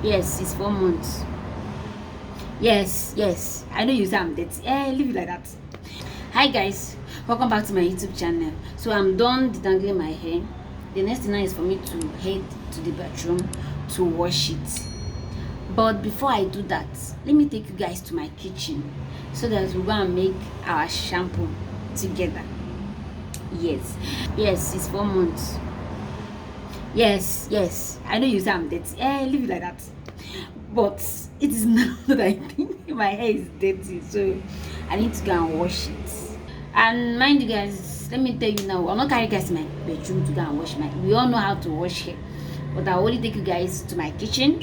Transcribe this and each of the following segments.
Yes, it's 4 months. Yes, I know you say I'm dirty. Leave it like that. Hi guys, welcome back to my YouTube channel. So I'm done detangling my hair. The next thing now is for me to head to the bathroom to wash it. But before I do that, let me take you guys to my kitchen so that we're gonna make our shampoo together. Yes, it's 4 months. Yes, I know you say I'm dirty. Leave it like that. But it is now that I think my hair is dirty, so I need to go and wash it. And mind you guys, let me tell you now, I'm not carrying you guys to my bedroom to go and wash we all know how to wash hair, but I'll only take you guys to my kitchen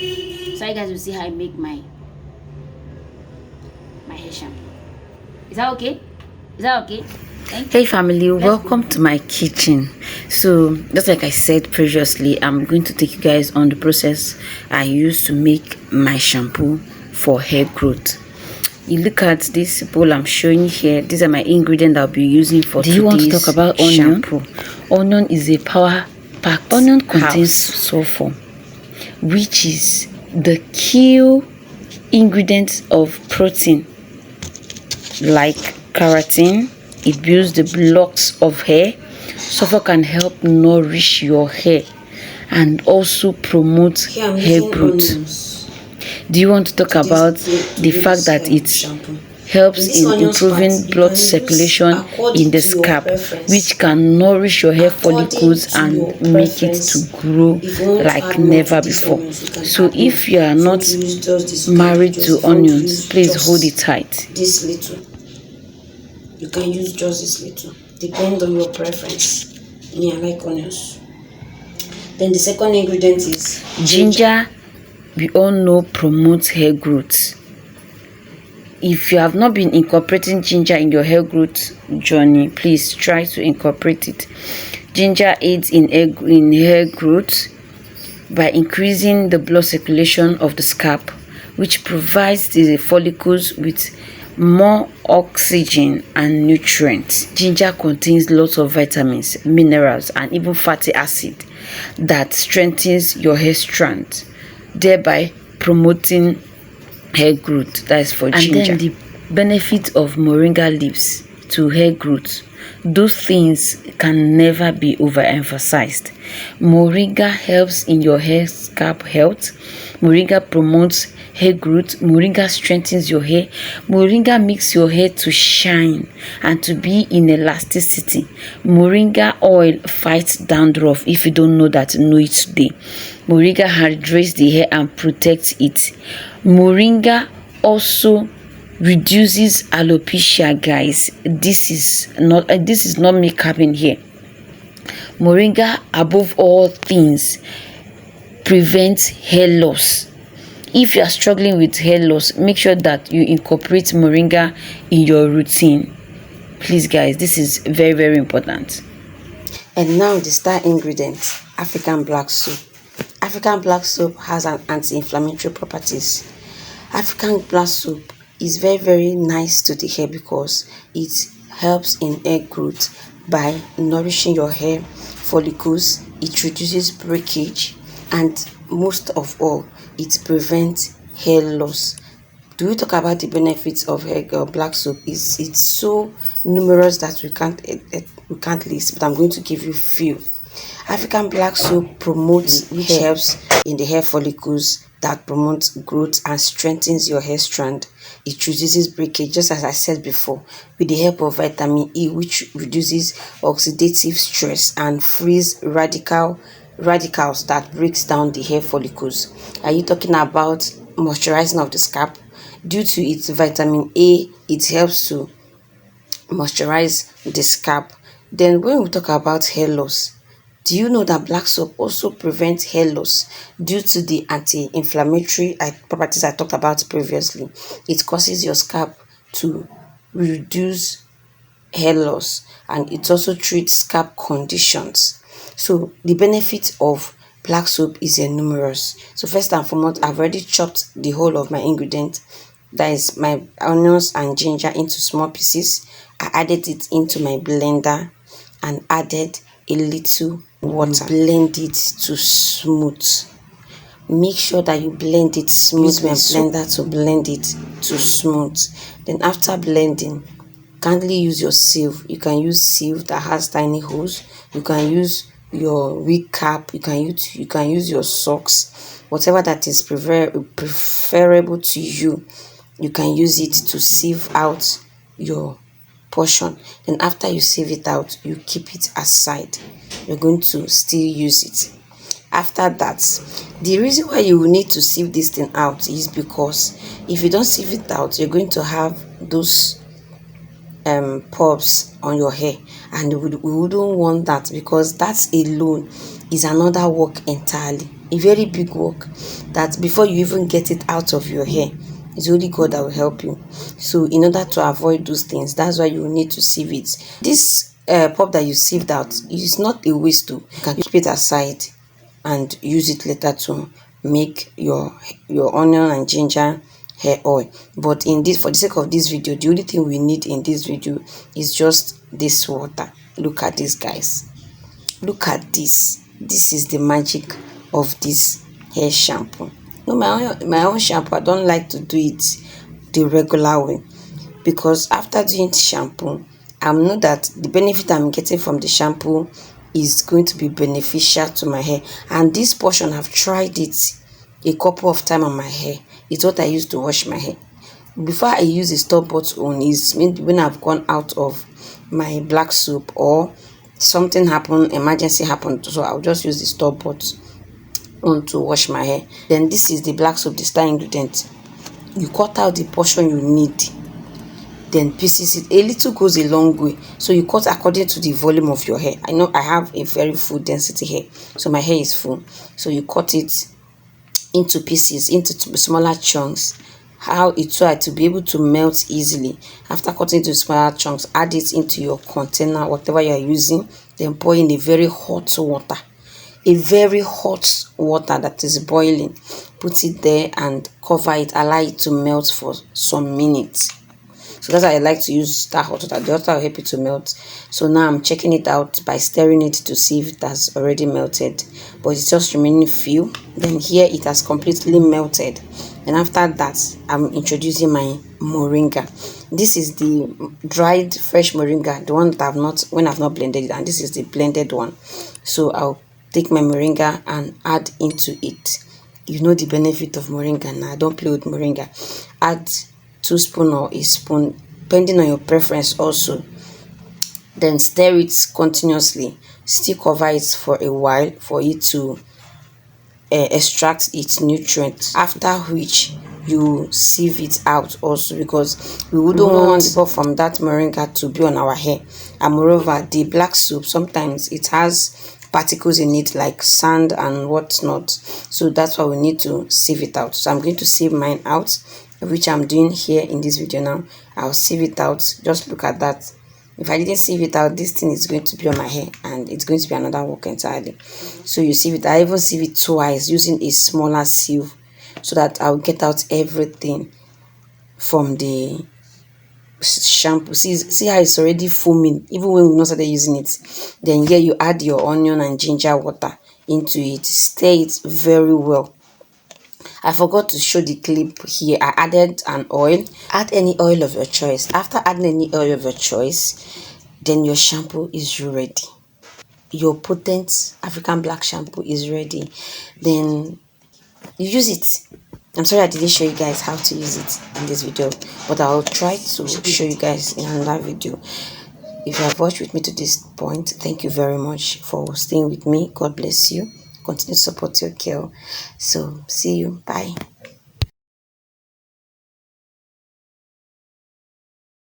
so you guys will see how I make my hair shampoo. Is that okay? Hey family, welcome to my kitchen. So just like I said previously, I'm going to take you guys on the process I use to make my shampoo for hair growth. You look at this bowl I'm showing here. These are my ingredients I'll be using for today's shampoo. Do you want to talk about onion? Onion is a power packed. Onion contains sulfur, which is the key ingredient of protein like keratin. It builds the blocks of hair. Sulfur can help nourish your hair and also promote hair growth. Do you want to talk about the fact that it helps in improving blood circulation in the scalp, which can nourish your hair follicles and make it to grow like never before? So if you are not married to onions, please hold it tight. This little. You can use just this little. Depend on your preference. Me, I like onions. Then the second ingredient is ginger. We all know promotes hair growth. If you have not been incorporating ginger in your hair growth journey, please try to incorporate it. Ginger aids in hair growth by increasing the blood circulation of the scalp, which provides the follicles with more oxygen and nutrients. Ginger contains lots of vitamins, minerals, and even fatty acid that strengthens your hair strand, thereby promoting hair growth. That is for ginger. And then the benefit of moringa leaves to hair growth. Those things can never be overemphasized. Moringa helps in your hair scalp health. Moringa promotes hair growth. Moringa strengthens your hair. Moringa makes your hair to shine and to be in elasticity. Moringa oil fights dandruff. If you don't know that, know it today. Moringa hydrates the hair and protects it. Moringa also reduces alopecia, guys. This is not me capping here. Moringa, above all things, prevents hair loss. If you are struggling with hair loss, make sure that you incorporate moringa in your routine. Please guys, this is very, very important. And now the star ingredient, African black soap. African black soap has an anti-inflammatory properties. African black soap is very, very nice to the hair because it helps in hair growth by nourishing your hair follicles. It reduces breakage, and most of all, it prevents hair loss. Do we talk about the benefits of black soap? It's so numerous that we can't list, but I'm going to give you few. African black soap promotes, which helps in the hair follicles, that promotes growth and strengthens your hair strand. It reduces breakage, just as I said before, with the help of vitamin E, which reduces oxidative stress and frees radicals that breaks down the hair follicles. Are you talking about moisturizing of the scalp? Due to its vitamin A, it helps to moisturize the scalp. Then when we talk about hair loss, do you know that black soap also prevents hair loss due to the anti-inflammatory properties I talked about previously? It causes your scalp to reduce hair loss, and it also treats scalp conditions. So the benefit of black soap is numerous. So first and foremost, I've already chopped the whole of my ingredients, that is my onions and ginger, into small pieces. I added it into my blender and added a little water. Blend it to smooth. make sure that you blend it smooth. Use my blender to blend it to smooth. Then after blending, kindly use your sieve. You can use sieve that has tiny holes. You can use your wig cap. You can use your socks, whatever that is preferable to you. You can use it to sieve out your portion. Then after you sieve it out, you keep it aside. You're going to still use it. After that, the reason why you will need to sieve this thing out is because if you don't sieve it out, you're going to have those pubs on your hair, and we wouldn't want that, because that alone is another work entirely, a very big work, that before you even get it out of your hair, it's only God that will help you. So in order to avoid those things, that's why you will need to sieve it. This pub that you sieved out is not a waste too. You can keep it aside and use it later to make your onion and ginger hair oil. But in this, for the sake of this video, the only thing we need in this video is just this water. Look at this, guys. Look at this. This is the magic of this hair shampoo. No, my own shampoo, I don't like to do it the regular way, because after doing shampoo, I know that the benefit I'm getting from the shampoo is going to be beneficial to my hair. And this portion, I've tried it a couple of times on my hair. It's what I use to wash my hair. Before I use a store-bought one is when I've gone out of my black soap, or something happened, emergency happened, so I'll just use the store-bought one to wash my hair. Then this is the black soap, the star ingredient. You cut out the portion you need, then pieces it. A little goes a long way, so you cut according to the volume of your hair. I know I have a very full density hair, so my hair is full, so you cut it into pieces, into smaller chunks, how it so to be able to melt easily. After cutting into smaller chunks, add it into your container, whatever you are using, then pour in a very hot water, that is boiling. Put it there and cover it, allow it to melt for some minutes. So that's why I like to use that hot water. The water will help it to melt. So now I'm checking it out by stirring it to see if it has already melted, but it's just remaining few. Then here it has completely melted. And after that, I'm introducing my moringa. This is the dried fresh moringa, the one that I've not blended it, and this is the blended one. So I'll take my moringa and add into it. You know the benefit of moringa now. Don't play with moringa. Add 2 spoons or a spoon, depending on your preference also. Then stir it continuously. Still cover it for a while for it to extract its nutrients, after which you sieve it out also, because we wouldn't want the pulp from that moringa to be on our hair. And moreover, the black soap, sometimes it has particles in it like sand and whatnot, so that's why we need to sieve it out. So I'm going to sieve mine out, which I'm doing here in this video now. I'll sieve it out. Just look at that. If I didn't sieve it out, this thing is going to be on my hair, and it's going to be another work entirely. So you sieve it. I even sieve it twice using a smaller sieve, so that I'll get out everything from the shampoo. See how it's already foaming even when we've not started using it. Then here you add your onion and ginger water into it. Stir it very well. I forgot to show the clip here. I added an oil. Add any oil of your choice. After adding any oil of your choice, then your shampoo is ready. Your potent African black shampoo is ready. Then you use it. I'm sorry I didn't show you guys how to use it in this video, but I'll try to show you guys in another video. If you have watched with me to this point, thank you very much for staying with me. God bless you. Continue to support your girl. So see you. Bye.